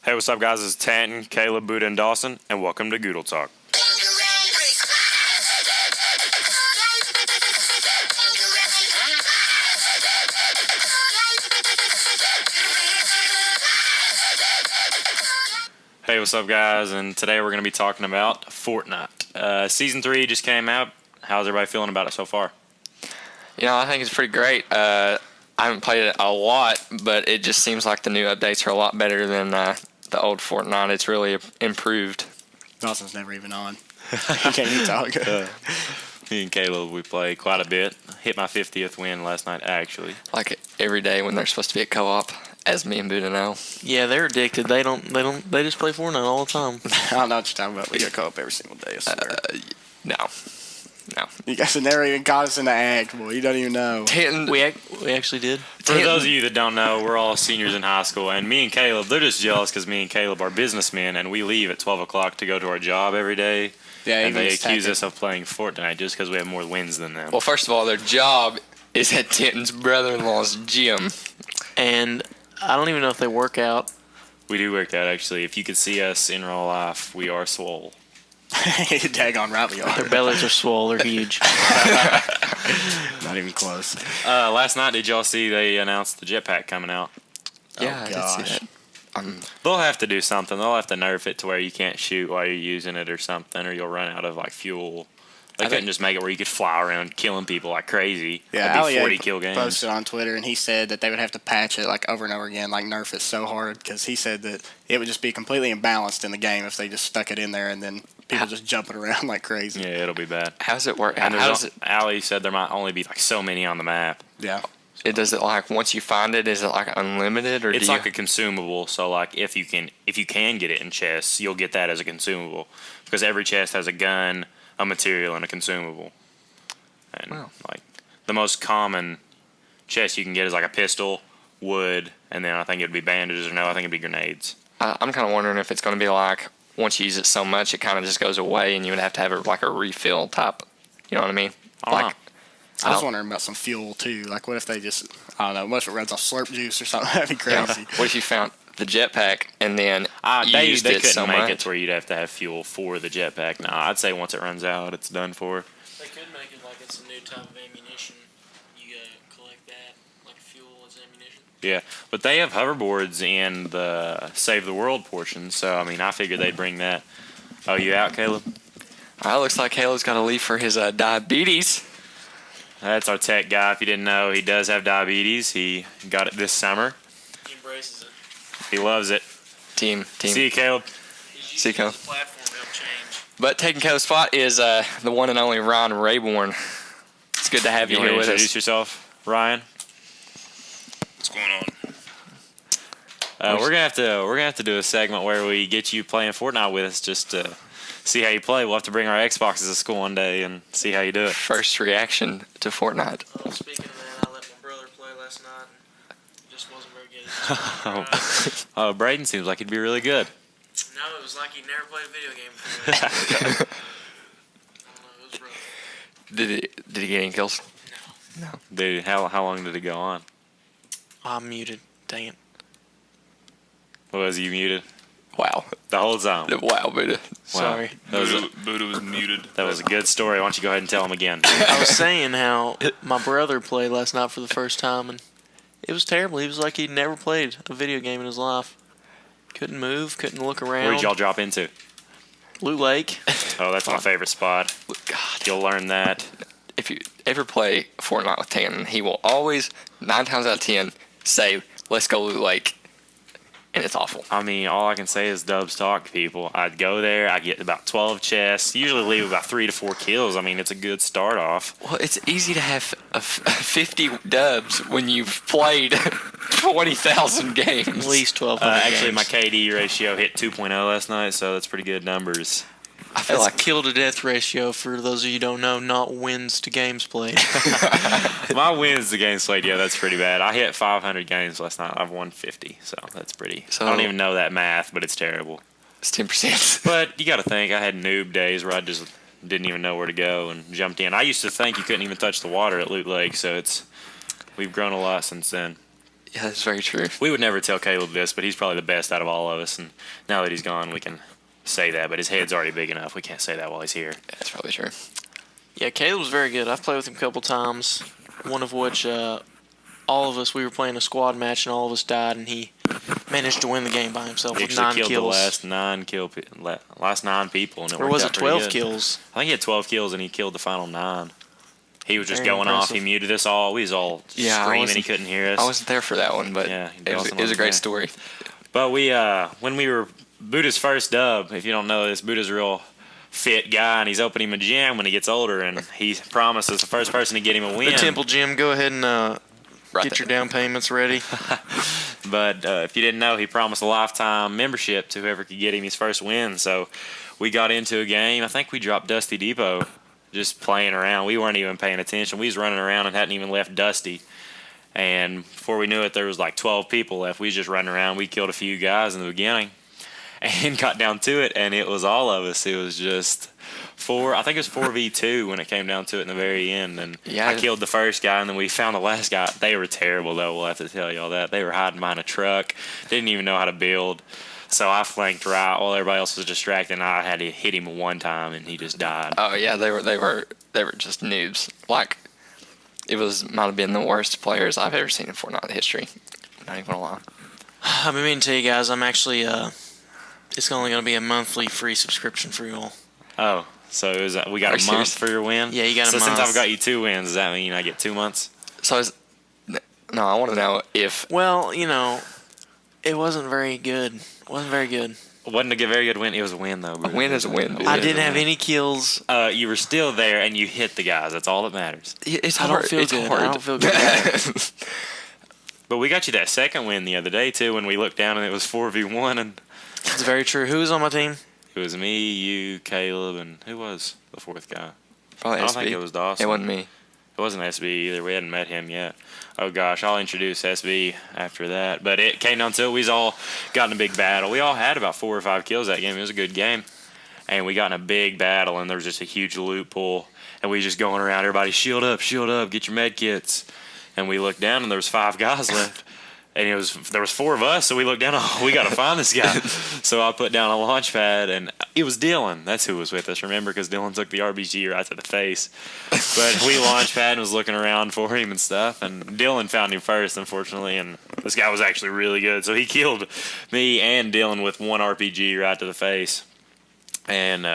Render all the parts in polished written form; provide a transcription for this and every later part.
Hey, what's up, guys? It's Tanton, Caleb, Buddha, and Dawson, and welcome to Goodle Talk. Hey, what's up, guys? And today we're going to be talking about Fortnite. Season 3 just came out. How's everybody feeling about it so far? I think it's pretty great. I haven't played it a lot, but it just seems like the new updates are a lot better than the old Fortnite. It's really improved. Dawson's never even on. He can't even talk. Me and Caleb, we play quite a bit. Hit my 50th win last night, actually. Like every day when there's supposed to be a co-op, as me and Buddha know. Yeah, they're addicted. They just play Fortnite all the time. I don't know what you're talking about. We go co-op every single day, I swear. No. You guys have never even got us in the act, boy. You don't even know. We actually did. For those of you that don't know, we're all seniors in high school, and me and Caleb, they're just jealous because me and Caleb are businessmen, and we leave at 12 o'clock to go to our job every day. Yeah, and they accuse us of playing Fortnite just because we have more wins than them. Well, first of all, their job is at Tinton's brother-in-law's gym. And I don't even know if they work out. We do work out, actually. If you could see us in real life, we are swole. Daggone right we are. Their bellies are swole. They're huge. Not even close. Last night, did y'all see they announced the jetpack coming out? Yeah, I did see that. They'll have to do something. They'll have to nerf it to where you can't shoot while you're using it or something, or you'll run out of fuel. They couldn't just make it where you could fly around killing people like crazy. Yeah, that'd be 40 kill games. Posted on Twitter, and he said that they would have to patch it over and over again, nerf it so hard, because he said that it would just be completely imbalanced in the game if they just stuck it in there and then people just jumping around like crazy. Yeah, it'll be bad. How's it work? And Ali said there might only be so many on the map. Yeah. Does it once you find it, is it unlimited, or it's a consumable? So if you can get it in chests, you'll get that as a consumable because every chest has a gun, a material, and a consumable. And the most common chest you can get is a pistol, wood, and then I think it'd be bandages, or no, I think it'd be grenades. I'm kind of wondering if it's going to be once you use it so much, it kind of just goes away, and you would have to have it a refill type. You know what I mean? I was wondering about some fuel too. What if they just, I don't know, what if it runs off slurp juice or something? That'd be crazy. What if you found the jetpack and then they couldn't make it to where you'd have to have fuel for the jetpack. No, I'd say once it runs out, it's done for. They could make it it's a new type of ammunition. You collect that fuel as ammunition. Yeah, but they have hoverboards in the Save the World portion, so I figured they'd bring that. Oh, you out, Caleb? Looks like Caleb's got to leave for his diabetes. That's our tech guy. If you didn't know, he does have diabetes. He got it this summer. He embraces it. He loves it. Team. See you, Caleb. See you, Caleb. Platform to help change. But taking Caleb's spot is the one and only Ryan Rayborn. It's good to have you here with us. Introduce yourself, Ryan. What's going on? We're gonna have to do a segment where we get you playing Fortnite with us just to see how you play. We'll have to bring our Xboxes to school one day and see how you do it. First reaction to Fortnite. Speaking of that, I let my brother play last night and it just wasn't very good. Braden seems like he'd be really good. No, it was like he'd never played a video game before. It was rough. Did he get any kills? No. Dude, how long did it go on? I'm muted. Dang it. Was you muted? Wow. The whole time. Wow, Buddha. Sorry. Buddha was muted. That was a good story. Why don't you go ahead and tell him again? I was saying how my brother played last night for the first time, and it was terrible. He was like he'd never played a video game in his life. Couldn't move, couldn't look around. Where did y'all drop into? Loot Lake. Oh, that's my favorite spot. God. You'll learn that. If you ever play Fortnite with Tanton, he will always, 9 times out of 10, say, let's go Loot Lake. And it's awful. All I can say is dubs talk, people. I'd go there. I'd get about 12 chests. Usually leave about 3 to 4 kills. It's a good start off. Well, it's easy to have 50 dubs when you've played 20,000 games. At least 1,200 Actually, games. my KD ratio hit 2.0 last night, so that's pretty good numbers. I feel That's kill to death ratio, for those of you who don't know, not wins to games played. My wins to games played, yeah, that's pretty bad. I hit 500 games last night. I've won 50, so that's pretty. I don't even know that math, but it's terrible. It's 10%. But you got to think, I had noob days where I just didn't even know where to go and jumped in. I used to think you couldn't even touch the water at Loot Lake, so we've grown a lot since then. Yeah, that's very true. We would never tell Caleb this, but he's probably the best out of all of us. And now that he's gone, we can say that. But his head's already big enough. We can't say that while he's here. That's probably true. Yeah, Caleb was very good. I've played with him a couple times, one of which all of us, we were playing a squad match and all of us died, and he managed to win the game by himself He with actually 9 killed kills. the last 9 people. And it Or worked was out it pretty 12 good. kills? I think he had 12 kills and he killed the final 9. He was just Very going off. impressive. He muted us all. We was all Yeah, I screaming. He wasn't- couldn't hear us. I wasn't there for that one, but Yeah, it was Dawson a wasn't great there. story. But we, when we were Buddha's first dub, if you don't know this, Buddha's a real fit guy, and he's opening a gym when he gets older, and he promises the first person to get him a win. The Temple Gym, go ahead and Right get there. your down payments ready. But if you didn't know, he promised a lifetime membership to whoever could get him his first win. So we got into a game. I think we dropped Dusty Depot just playing around. We weren't even paying attention. We was running around and hadn't even left Dusty. And before we knew it, there was like 12 people left. We was just running around. We killed a few guys in the beginning and got down to it, and it was all of us. It was just I think it was 4v2 when it came down to it in the very end. And Yeah. I killed the first guy, and then we found the last guy. They were terrible, though. We'll have to tell y'all that. They were hiding behind a truck, didn't even know how to build. So I flanked right while everybody else was distracted, and I had to hit him one time, and he just died. Oh yeah, they were just noobs. Like it might have been the worst players I've ever seen in Fortnite history. Not even gonna lie. I've been meaning to tell you guys, I'm actually, it's only going to be a monthly free subscription for you all. Oh, so we got Are a you month serious? for your win? Yeah, you got a so month. since I've got you 2 wins, does that mean I get 2 months? So no, I want to know if Well, it wasn't very good. Wasn't very good. It wasn't a very good win. It was a win, though. a win is a win. Dude. I didn't have any kills. You were still there, and you hit the guys. That's all that matters. It's I hard. don't feel it's good. hard. I don't feel good. But we got you that second win the other day, too, when we looked down and it was 4v1, and It's very true. Who was on my team? it was me, you, Caleb, and who was the 4th guy? Probably I don't SB. think it was Dawson. It wasn't me. It wasn't SB either. We hadn't met him yet. Oh, gosh, I'll introduce SB after that. But it came down to it. We all got in a big battle. We all had about 4 or 5 kills that game. It was a good game. And we got in a big battle, and there was just a huge loot pool. And we just going around, everybody, shield up, get your med kits. And we looked down, and there was 5 guys left. And there was 4 of us, so we looked down, oh, we got to find this guy. So I put down a launch pad, and it was Dylan. That's who was with us, remember, because Dylan took the RBG right to the face. But we launch pad and was looking around for him and stuff, and Dylan found him first, unfortunately, and this guy was actually really good. So he killed me and Dylan with 1 RPG right to the face. And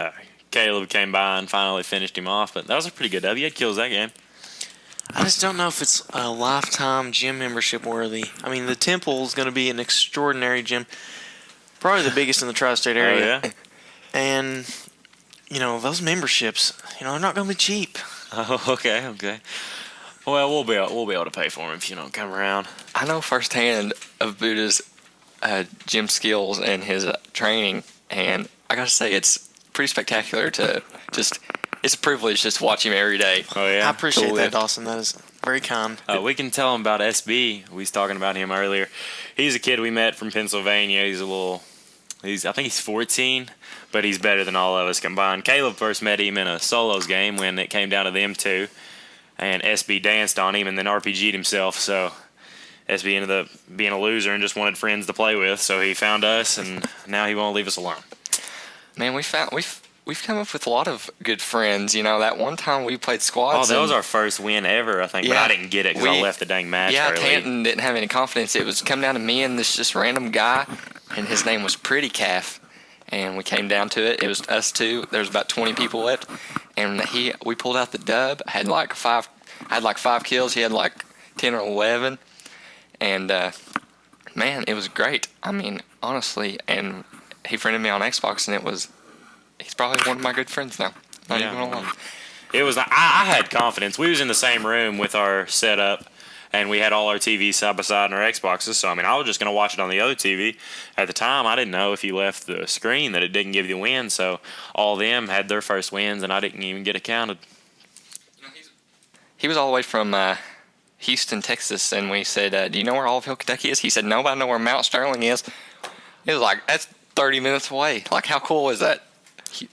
Caleb came by and finally finished him off, but that was a pretty good W. He had kills that game. I just don't know if it's a lifetime gym membership worthy. I mean, the Temple is going to be an extraordinary gym, probably the biggest in the tri-state area. Oh, yeah? And, those memberships, they're not going to be cheap. Oh, okay. Well, we'll be able to pay for him if you don't come around. I know firsthand of Buddha's gym skills and his training, and I gotta say it's pretty spectacular to just. It's a privilege just to watch him every day. Oh, yeah? I appreciate Cool that, lift. Dawson. That is very kind. We can tell him about SB. We was talking about him earlier. He's a kid we met from Pennsylvania. I think he's 14, but he's better than all of us combined. Caleb first met him in a solos game when it came down to them 2, and SB danced on him and then RPG'd himself. So SB ended up being a loser and just wanted friends to play with. So he found us, and now he won't leave us alone. Man, we've come up with a lot of good friends. That one time we played squads. That and- was our first win ever, I think, but Yeah. I didn't get it because I We- left the dang match Yeah, early. Tanton didn't have any confidence. It was come down to me and this just random guy, and his name was Pretty Calf. And we came down to it. It was us 2. There was about 20 people left, and we pulled out the dub. I had like 5 kills. He had like 10 or 11, and man, it was great. I mean, honestly, and he friended me on Xbox, and he's probably one of my good friends now. Not Yeah. even gonna lie. It was. I had confidence. We was in the same room with our setup, and we had all our TVs side by side and our Xboxes. So I was just gonna watch it on the other TV. At the time, I didn't know if you left the screen that it didn't give you the win. So all of them had their first wins, and I didn't even get it counted. He was all the way from Houston, Texas, and we said, "Do you know where Olive Kentucky is?" He said, "No, but I know where Mount Sterling is." It was like, that's 30 minutes away. Like, how cool is that?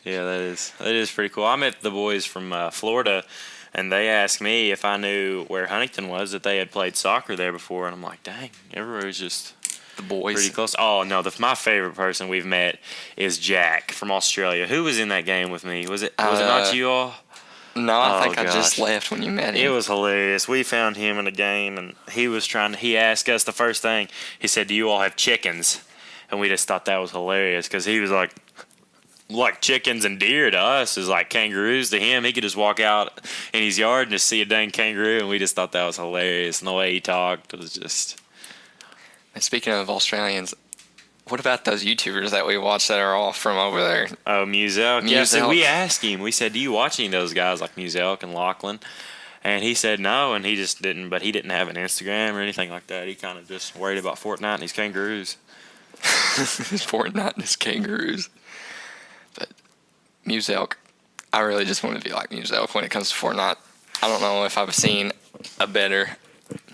Yeah, that is pretty cool. I met the boys from Florida And they asked me if I knew where Huntington was, that they had played soccer there before. And I'm like, dang, everywhere's just The boys. pretty close. Oh, no, my favorite person we've met is Jack from Australia. Who was in that game with me? Was it not you all? No, I Oh, think I just gosh. left when you met It him. was hilarious. We found him in a game, and he asked us the first thing. He said, do you all have chickens? And we just thought that was hilarious because he was like chickens and deer to us is like kangaroos to him. He could just walk out in his yard and just see a dang kangaroo, and we just thought that was hilarious. And the way he talked was just... And speaking of Australians, what about those YouTubers that we watch that are all from over there? Oh, Muselk. Yeah, so Muselk. we asked him. We said, do you watch any of those guys like Muselk and Lachlan? And he said no, and he just didn't. But he didn't have an Instagram or anything like that. He kind of just worried about Fortnite and his kangaroos. Fortnite and his kangaroos. But Muselk, I really just want to be like Muselk when it comes to Fortnite. I don't know if I've seen a better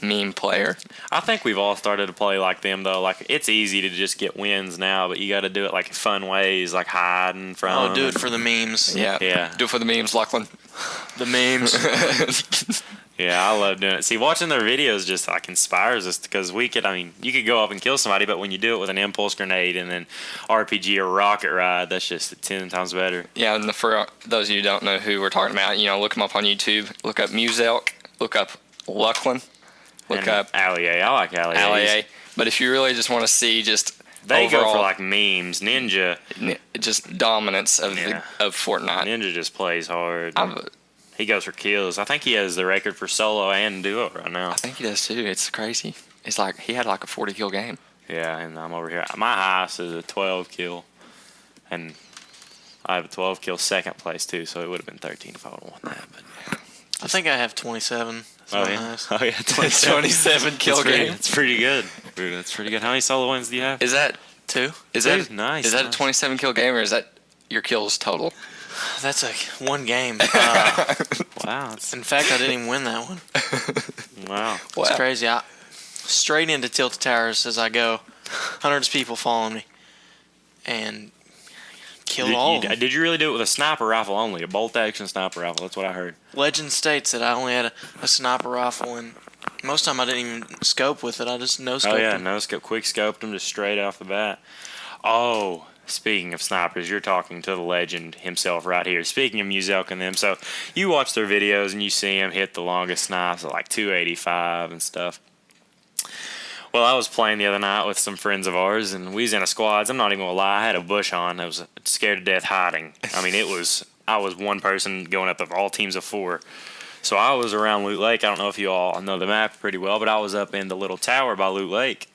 meme player. I think we've all started to play like them, though. Like, it's easy to just get wins now, but you got to do it like in fun ways, like hiding from. Oh, do it for the memes. Yeah. Yeah. Do it for the memes, Lachlan. The memes. Yeah, I love doing it. See, watching their videos just like inspires us because you could go up and kill somebody, but when you do it with an impulse grenade and then RPG or rocket ride, that's just 10 times better. Yeah, and for those of you who don't know who we're talking about, look them up on YouTube. Look up Muselk. Look up Lachlan. Look And up Allier. I like Allier. Allier. But if you really just want to see just They overall, go for like memes. Ninja just dominance of Yeah. of Fortnite. Ninja just plays hard. I He goes for kills. I think he has the record for solo and duo right now. think he does too. It's crazy. It's like he had like a 40 kill game. Yeah, and I'm over here. My highest is a 12 kill, and I have a 12 kill second place too. So it would have been 13 if I would have won that. But I think I have 27. That's my highest. Oh yeah, 27 kill game. That's pretty good. That's pretty good. How many solo wins do you have? Is that 2. is Two? that Nice, Is that nice. a 27 kill game or is that your kills total? That's like one game. Wow, that's, In fact, I didn't even win that one. wow. It's crazy. Straight into Tilted Towers as I go. Hundreds of people following me. And killed all of them. Did you really do it with a sniper rifle only? A bolt action sniper rifle? That's what I heard. Legend states that I only had a sniper rifle, and most time I didn't even scope with it. I just no-scoped Oh yeah, them. no scope, quick scoped them just straight off the bat. Oh, speaking of snipers, you're talking to the legend himself right here. Speaking of Muselk and them, so you watch their videos and you see him hit the longest snipes at like 285 and stuff. Well, I was playing the other night with some friends of ours, and we was in a squads. I'm not even gonna lie, I had a bush on. I was scared to death hiding. I mean, I was one person going up of all teams of 4. So I was around Loot Lake. I don't know if you all know the map pretty well, but I was up in the little tower by Loot Lake,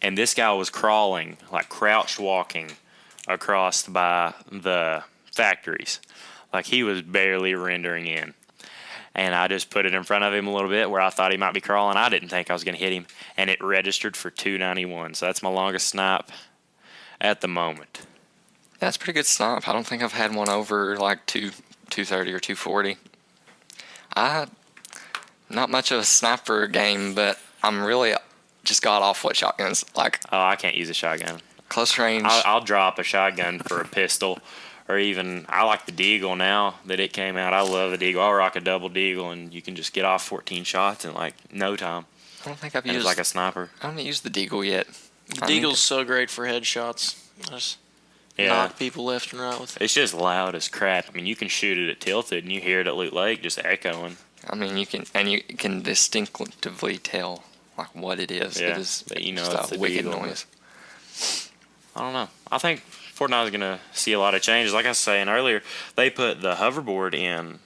and this guy was crawling, like crouched walking across by the factories. Like he was barely rendering in. And I just put it in front of him a little bit where I thought he might be crawling. I didn't think I was going to hit him, and it registered for 291. So that's my longest snipe at the moment. That's a pretty good snipe. I don't think I've had one over like 230 or 240. Not much of a sniper game, but I'm really just got off what shotguns. Like Oh, I can't use a shotgun. close range. I'll drop a shotgun for a pistol, or even I like the Deagle now that it came out. I love the Deagle. I'll rock a double Deagle, and you can just get off 14 shots in like no time. I don't think I've And it's used like a sniper. I haven't used the Deagle yet. The I need Deagle's so great for headshots. I just Yeah. knock people left and right with it. It's just loud as crap. I mean, you can shoot it at Tilted, and you hear it at Loot Lake just echoing. I mean, you can distinctively tell like what it is. Yeah, it is but you know just it's a the wicked Deagle. noise. I don't know. I think Fortnite is going to see a lot of changes. Like I was saying earlier, they put the hoverboard in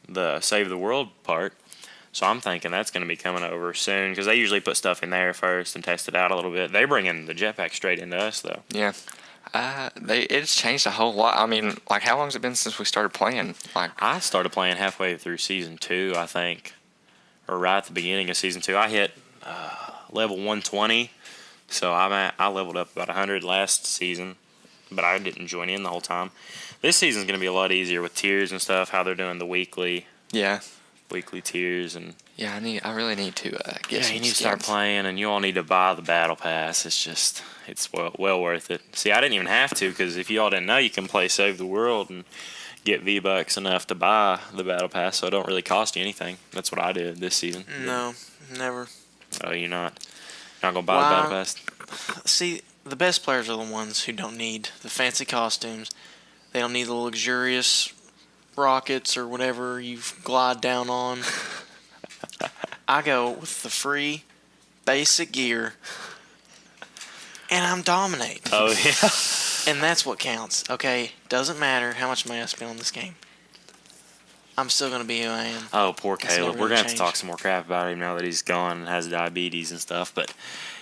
the Save the World part. So I'm thinking that's going to be coming over soon because they usually put stuff in there first and test it out a little bit. They bring in the jetpack straight into us, though. Yeah. It's changed a whole lot. I mean, like, how long has it been since we started playing? Like, I started playing halfway through Season 2, I think, or right at the beginning of Season 2. I hit level 120, so I leveled up about 100 last season, but I didn't join in the whole time. This season's going to be a lot easier with tiers and stuff, how they're doing the weekly tiers. And yeah, I really need to get some you need to start skins. playing, and you all need to buy the battle pass. It's well worth it. See, I didn't even have to because if you all didn't know, you can play Save the World and get V-Bucks enough to buy the Battle Pass, so it don't really cost you anything. That's what I did this season. No, never. Oh, you're not gonna buy the Battle Pass? See, the best players are the ones who don't need the fancy costumes. They don't need the luxurious rockets or whatever you glide down on. I go with the free, basic gear, and I'm dominate. Oh yeah. And that's what counts, okay? Doesn't matter how much money I spend on this game. I'm still going to be who I am. Oh, poor That's Caleb. never We're gonna gonna have to talk change. some more crap about him now that he's gone and has diabetes and stuff. But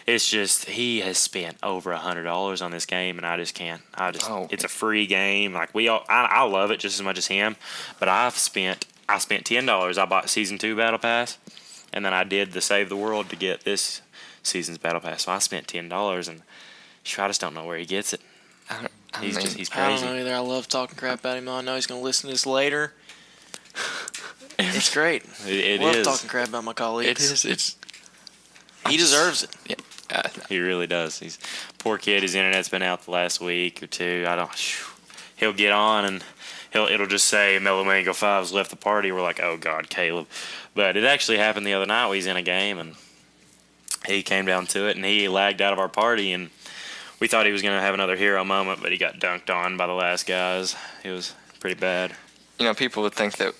it's just he has spent over $100 on this game, and I just can't. It's a free game. Like I love it just as much as him. But I spent $10. I bought Season 2 Battle Pass, and then I did the Save the World to get this season's Battle Pass. So I spent $10, and I just don't know where he gets it. He's I don't crazy. know either. I love talking crap about him. I know he's going to listen to this later. It's great. It love is. talking crap about my It colleagues. is. It's. He deserves it. Yeah. He really does. He's poor kid. His internet's been out the last week or two. He'll get on and it'll just say Mellow Mango 5's left the party. We're like, oh God, Caleb. But it actually happened the other night. We was in a game and he came down to it and he lagged out of our party and we thought he was going to have another hero moment, but he got dunked on by the last guys. It was pretty bad. People would think that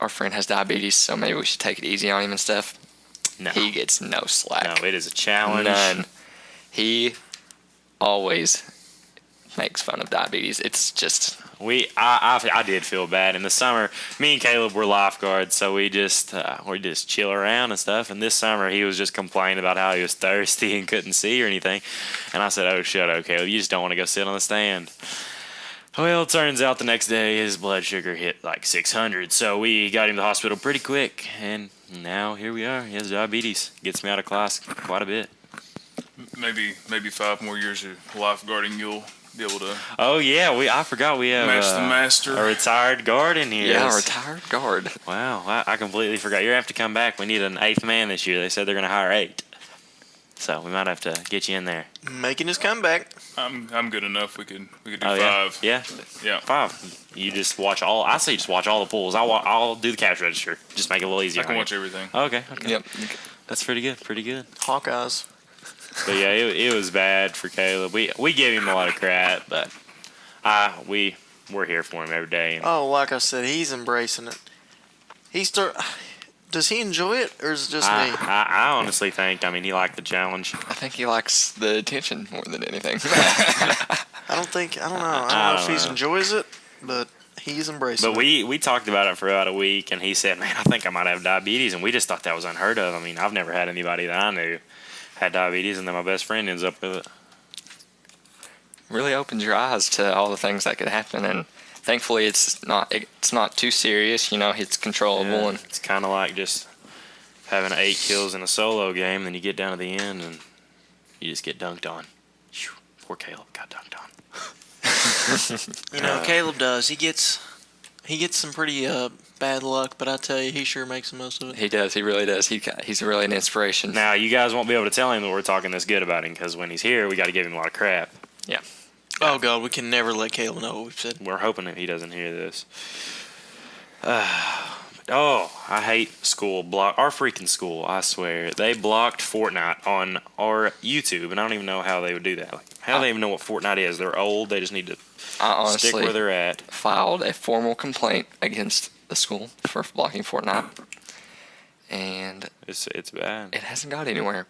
our friend has diabetes, so maybe we should take it easy on him and stuff. No. He gets no slack. No, it is a challenge. None. He always makes fun of diabetes. It's just I did feel bad in the summer. Me and Caleb were lifeguards, so we just chill around and stuff. And this summer he was just complaining about how he was thirsty and couldn't see or anything. And I said, "Oh, shut up, Caleb. You just don't want to go sit on the stand." Well, it turns out the next day his blood sugar hit like 600, so we got him to the hospital pretty quick. And now here we are. He has diabetes. Gets me out of class quite a bit. Maybe 5 more years of lifeguarding, you'll be able to Oh yeah, I forgot we have match the master. a retired guard in here. yeah, retired guard. Wow, I completely forgot. You're gonna have to come back. We need an 8th man this year. They said they're gonna hire 8, so we might have to get you in there. Making his comeback. I'm good enough. We could do Oh 5. yeah, Yeah. 5. You just watch all. I say just watch all the pools. I'll do the cash register. Just make it a little easier. I can on you. watch everything. Okay. Yep. That's pretty good. Pretty good. Hawkeyes. But yeah, it was bad for Caleb. We gave him a lot of crap, but we're here for him every day. Oh, like I said, he's embracing it. Does he enjoy it, or is it just me? I honestly think. I mean, he liked the challenge. I think he likes the attention more than anything. I don't know. I don't know if he know. enjoys it, but he's embracing But it. we talked about it for about a week, and he said, "Man, I think I might have diabetes," and we just thought that was unheard of. I mean, I've never had anybody that I knew had diabetes, and then my best friend ends up with it. Really opens your eyes to all the things that could happen, and thankfully it's not too serious. It's controllable. Yeah, And it's kind of like just having 8 kills in a solo game, then you get down to the end, and you just get dunked on. Phew, poor Caleb got dunked on. Caleb does. He gets some pretty bad luck, but I tell you, he sure makes the most of it. he does. He really does. He's really an inspiration. Now, you guys won't be able to tell him that we're talking this good about him, because when he's here, we got to give him a lot of crap. Yeah. Oh God, we can never let Caleb know what we've said. We're hoping that he doesn't hear this. I hate school our freaking school. I swear they blocked Fortnite on our YouTube, and I don't even know how they would do that. Like, how do they even know what Fortnite is? They're old. They just need to I honestly stick where they're at. filed a formal complaint against the school for blocking Fortnite, and It's bad. it hasn't got anywhere.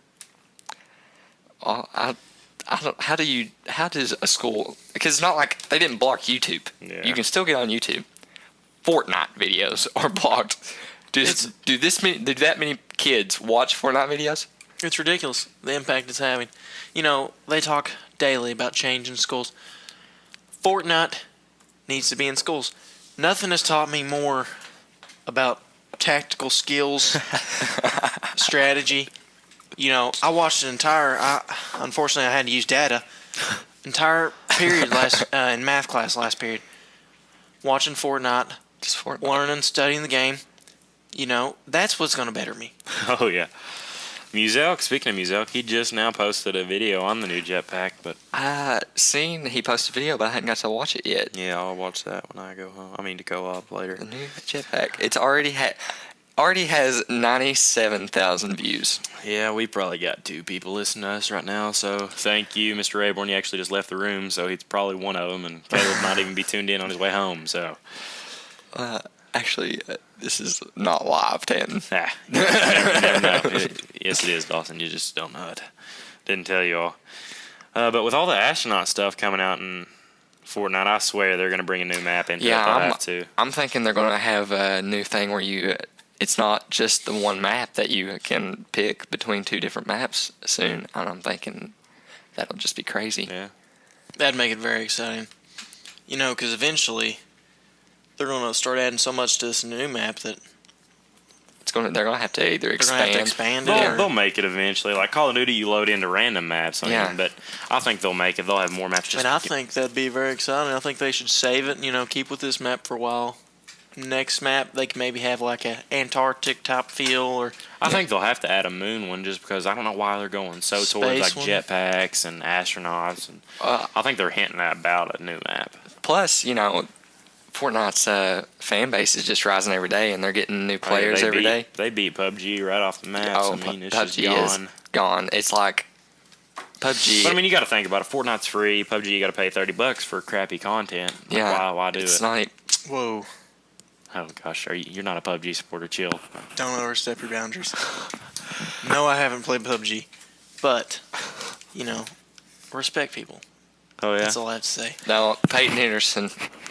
I don't. How does a school? Because it's not like they didn't block YouTube. Yeah. You can still get on YouTube. Fortnite videos are blocked. Do that many kids watch Fortnite videos? It's ridiculous, the impact it's having. They talk daily about change in schools. Fortnite needs to be in schools. Nothing has taught me more about tactical skills, strategy. I watched unfortunately, I had to use data. Entire period in math class last period. Watching Fortnite, Just Fortnite. learning, studying the game. That's what's going to better me. Oh yeah. Muzelk, speaking of Muzelk, he just now posted a video on the new jetpack, but I seen he posted a video, but I hadn't got to watch it yet. yeah, I'll watch that when I go home. I mean, to go up later. The new jetpack. It's already has 97,000 views. Yeah, we probably got 2 people listening to us right now, so thank you, Mr. Rayborn. You actually just left the room, so he's probably one of them, and Caleb might even be tuned in on his way home, so. Actually, this is not live, Tanton. Never know. Yes, it is, Dawson. You just don't know it. Didn't tell you all. But with all the astronaut stuff coming out in Fortnite, I swear they're going to bring a new map into it. They'll have to. I'm thinking they're going to have a new thing where it's not just the one map that you can pick between 2 different maps soon. And I'm thinking that'll just be crazy. Yeah. That'd make it very exciting. Because eventually they're going to start adding so much to this new map that They're going to have to either they're going to have to expand it. They'll make it eventually. Like Call of Duty, you load into random maps. But I think they'll make it. They'll have more maps. And I think that'd be very exciting. I think they should save it, keep with this map for a while. Next map, they can maybe have like a Antarctic type feel, or I think they'll have to add a moon one just because I don't know why they're going so towards like one? jetpacks and astronauts, and I think they're hinting about a new map. Plus, Fortnite's fan base is just rising every day, and they're getting new players every day. They beat PUBG right off the map. Oh, It's PUBG just gone. is gone. It's like PUBG. But you got to think about it. Fortnite's free. PUBG, you got to pay $30 for crappy content. Yeah, why do it's it? not. whoa, Oh gosh, you're not a PUBG supporter? Chill. don't overstep your boundaries. No, I haven't played PUBG, but respect people. Oh yeah. That's all I have to say. No, Peyton Henderson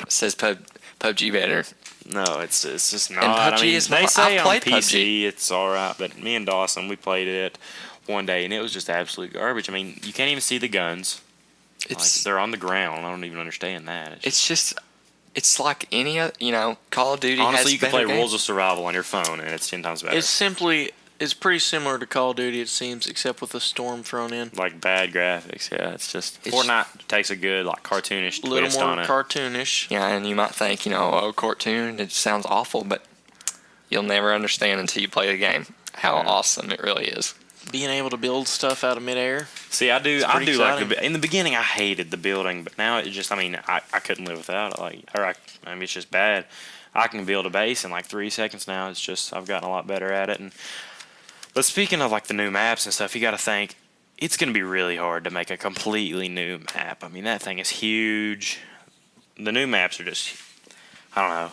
says PUBG better. No, it's just not. And PUBG is they not- say I've on played PC it's all right, but me and Dawson, we played it one day and it was just absolute garbage. You can't even see the guns. They're on the ground. I don't even understand that. It's like any other, Call of Duty Honestly, has you can better play games. Rules of Survival on your phone and it's 10 times better. It's pretty similar to Call of Duty, it seems, except with a storm thrown in. Like bad graphics, yeah. It's Fortnite takes a good cartoonish A little twist more on it. cartoonish. Yeah, and you might think, cartoon, it sounds awful, but you'll never understand until you play the game how awesome it really is. Being able to build stuff out of midair. See, I do pretty exciting. in the beginning I hated the building, but now it just I couldn't live without it. It's just bad. I can build a base in 3 seconds now. It's just I've gotten a lot better at it. But speaking of the new maps and stuff, you got to think it's going to be really hard to make a completely new map. That thing is huge. The new maps are just I don't know.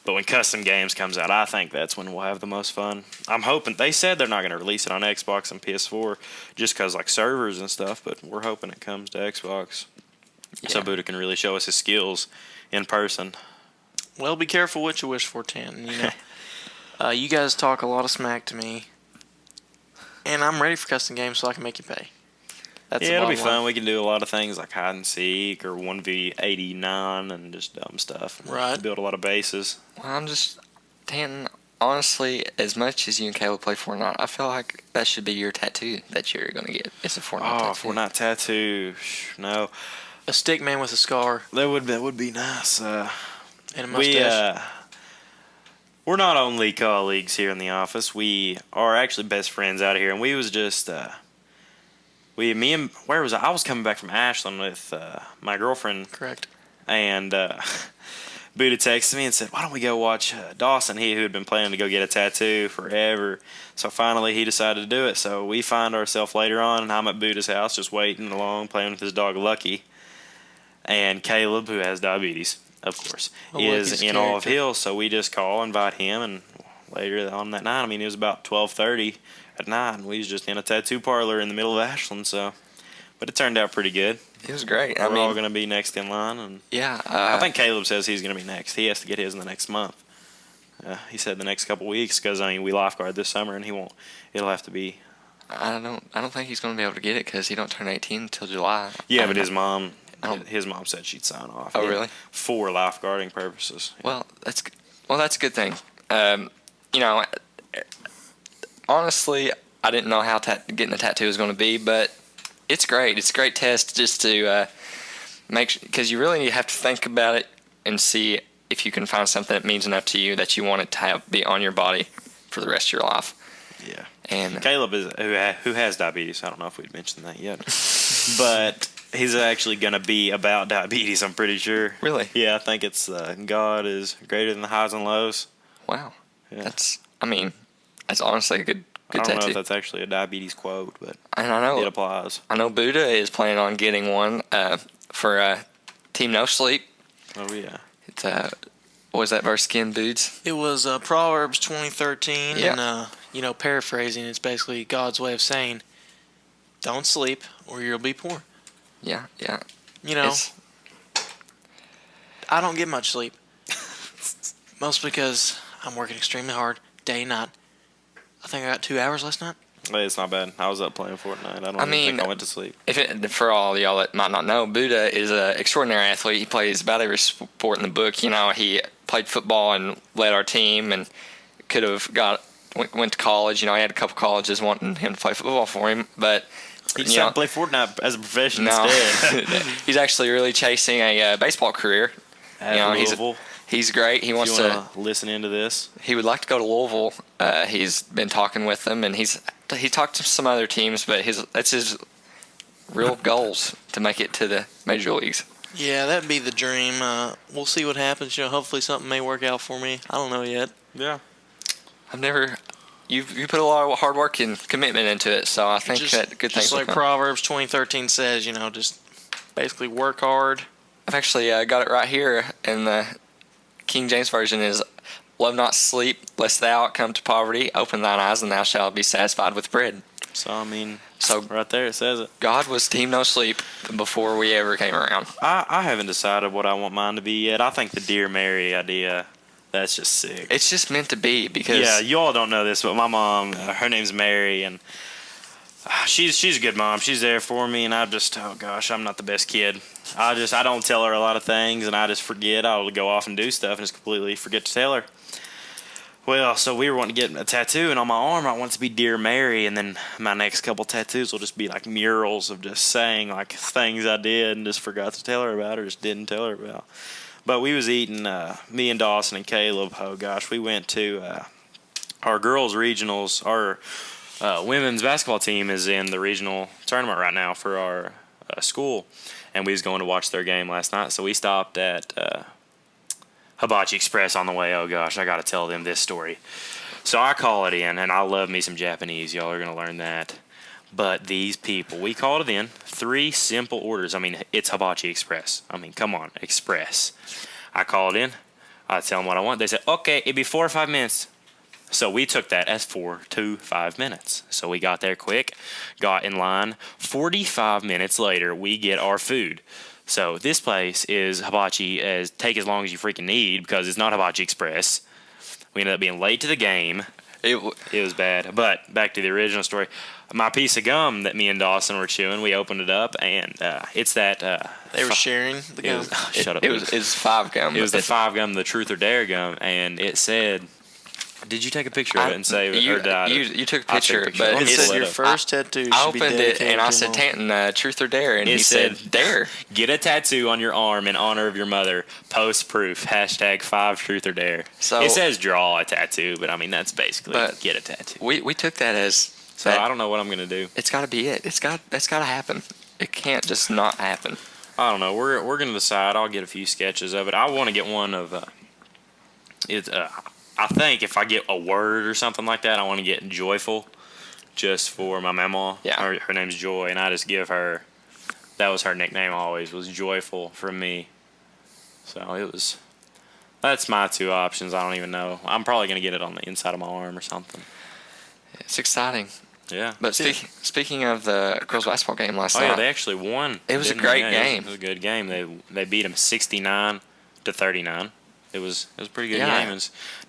But when custom games comes out, I think that's when we'll have the most fun. I'm hoping they said they're not going to release it on Xbox and PS4 just because servers and stuff, but we're hoping it comes to Xbox so Buddha can really show us his skills in person. Well, be careful what you wish for, Tan. You guys talk a lot of smack to me, and I'm ready for custom games so I can make you pay. That's it'll be fun. We can do a lot of things like hide and seek or 1v89 and just dumb stuff. Right. Build a lot of bases. Well, I'm just, Tanton, honestly, as much as you and Caleb play Fortnite, I feel like that should be your tattoo that you're going to get. It's a Fortnite tattoo. Fortnite tattoo. No. A stick man with a scar. That would be nice. And a mustache. We're not only colleagues here in the office. We are actually best friends out here, and we was just where was I? I was coming back from Ashland with my girlfriend. Correct. And Buddha texted me and said, "Why don't we go watch Dawson? He who had been planning to go get a tattoo forever. So finally he decided to do it. So we find ourselves later on, and I'm at Buddha's house just waiting along, playing with his dog Lucky. And Caleb, who has diabetes, of course, is in Olive Hill. So we just invite him, and later on that night, it was about 12:30 at night, and we was just in a tattoo parlor in the middle of Ashland. So, but it turned out pretty good. It was great. We're all going to be next in line, and I think Caleb says he's going to be next. He has to get his in the next month. He said the next couple weeks because we lifeguard this summer, and he won't. It'll have to be. I don't think he's going to be able to get it because he don't turn 18 until July. Yeah, but his mom said she'd sign off. Oh, really? For lifeguarding purposes. Well, that's a good thing. Honestly, I didn't know how getting a tattoo was going to be, but it's great. It's a great test just to because you really have to think about it and see if you can find something that means enough to you that you want it to be on your body for the rest of your life. Yeah. And Caleb is who has diabetes. I don't know if we'd mentioned that yet, but he's actually going to be about diabetes. I'm pretty sure. Really? Yeah, I think it's God is greater than the highs and lows. wow, Yeah. that's honestly a good I don't know tattoo. if that's actually a diabetes quote, but And I know it applies. Buddha is planning on getting one for Team No Sleep. Oh yeah. It's what was that verse again, dudes? It was Proverbs 20:13, Yeah. and paraphrasing, it's basically God's way of saying, "Don't sleep, or you'll be poor." Yeah, yeah. I don't get much sleep, mostly because I'm working extremely hard, day and night. I think I got 2 hours last night. Hey, it's not bad. I was up playing Fortnite. I don't even mean, think I went to sleep. For all y'all that might not know, Buddha is an extraordinary athlete. He plays about every sport in the book. He played football and led our team, and could have went to college. He had a couple colleges wanting him to play football for him, but He decided to play Fortnite as a profession instead. He's actually really chasing a baseball career. At Louisville. He's great. He wants If you to want to listen into this. He would like to go to Louisville. He's been talking with them, and he talked to some other teams, but that's his real goals to make it to the major leagues. Yeah, that'd be the dream. We'll see what happens. Hopefully something may work out for me. I don't know yet. Yeah. You put a lot of hard work and commitment into it, so I think that good things Just will like come. Proverbs 20:13 says, just basically work hard. I've actually got it right here in the King James Version is, "Love not sleep, lest thou come to poverty. Open thine eyes, and thou shalt be satisfied with bread." So, So right there it says it. God was Team No Sleep before we ever came around. I haven't decided what I want mine to be yet. I think the Dear Mary idea, that's just sick. It's just meant to be because Yeah, you all don't know this, but my mom, her name's Mary, and she's a good mom. She's there for me, and I'm not the best kid. I don't tell her a lot of things, and I just forget. I'll go off and do stuff and just completely forget to tell her. Well, so we were wanting to get a tattoo, and on my arm I want it to be Dear Mary, and then my next couple tattoos will just be like murals of just saying like things I did and just forgot to tell her about or just didn't tell her about. But we was eating, me and Dawson and Caleb, we went to our girls' regionals. Our women's basketball team is in the regional tournament right now for our school, and we was going to watch their game last night, so we stopped at Hibachi Express on the way. Oh gosh, I got to tell them this story. So I call it in, and I love me some Japanese. Y'all are going to learn that. But these people, we called it in, 3 simple orders. It's Hibachi Express. Come on, Express. I call it in. I tell them what I want. They said, okay, it'd be 4 or 5 minutes. So we took that as 4 to 5 minutes. So we got there quick, got in line. 45 minutes later, we get our food. So this place is hibachi, take as long as you freaking need because it's not Hibachi Express. We ended up being late to the game. It was bad. But back to the original story. My piece of gum that me and Dawson were chewing, we opened it up, and it's that. They were sharing the gum. Shut up. It was 5 gum. It was the 5 gum, the Truth or Dare gum, and it said. Did you take a picture of it and save it? You took a picture, but It said your first tattoo I should be opened it dedicated and I to said, mom. Tanton, Truth or Dare? And he said, Dare. Get a tattoo on your arm in honor of your mother. Post proof. #5 Truth or Dare. So it says draw a tattoo, but that's basically get a tattoo. We took that as. So I don't know what I'm gonna do. It's got to be it. That's got to happen. It can't just not happen. I don't know. We're gonna decide. I'll get a few sketches of it. I want to get one of. I think if I get a word or something like that, I want to get joyful, just for my mama. Yeah. Her name's Joy, and I just give her. That was her nickname always, was joyful from me. So it was. That's my 2 options. I don't even know. I'm probably gonna get it on the inside of my arm or something. It's exciting. Yeah. But speaking of the girls' basketball game last night. Oh yeah, they actually won. It was a didn't great they? game. It was a good game. They beat them 69-39. It was a pretty good Yeah. game.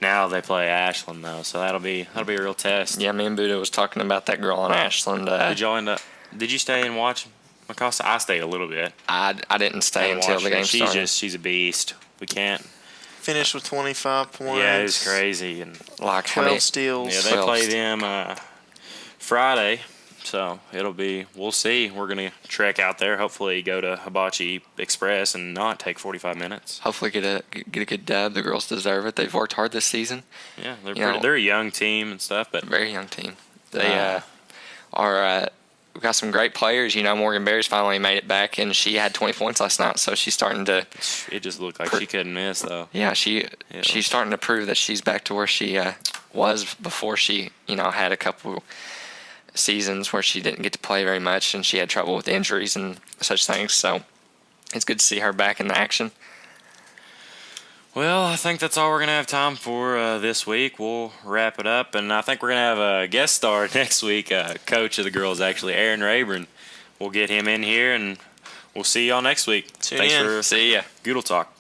Now they play Ashland though, so that'll be a real test. Yeah, me and Buddha was talking about that girl in Ashland. Did y'all end up? Did you stay and watch Mikasa? I stayed a little bit. I didn't stay and until watched the her. game started. She's a beast. We can't. Finished with 25 points. Yeah, it was crazy. And Like how 12 many? steals. yeah, they 12 play them Friday, so we'll see. We're gonna trek out there. Hopefully, go to Hibachi Express and not take 45 minutes. Hopefully get a good dub. The girls deserve it. They've worked hard this season. Yeah, You know, they're a young team and stuff, but Very young team. They are. We've got some great players. Morgan Berry's finally made it back, and she had 20 points last night, so she's starting to. It just looked like she couldn't miss, though. Yeah, she's starting to prove that she's back to where she was before she, had a couple seasons where she didn't get to play very much, and she had trouble with injuries and such things. So it's good to see her back in the action. Well, I think that's all we're going to have time for this week. We'll wrap it up, and I think we're going to have a guest star next week. Coach of the girls, actually, Aaron Rayburn. We'll get him in here, and we'll see y'all next week. Tune Thanks in. for See ya. Goodle Talk.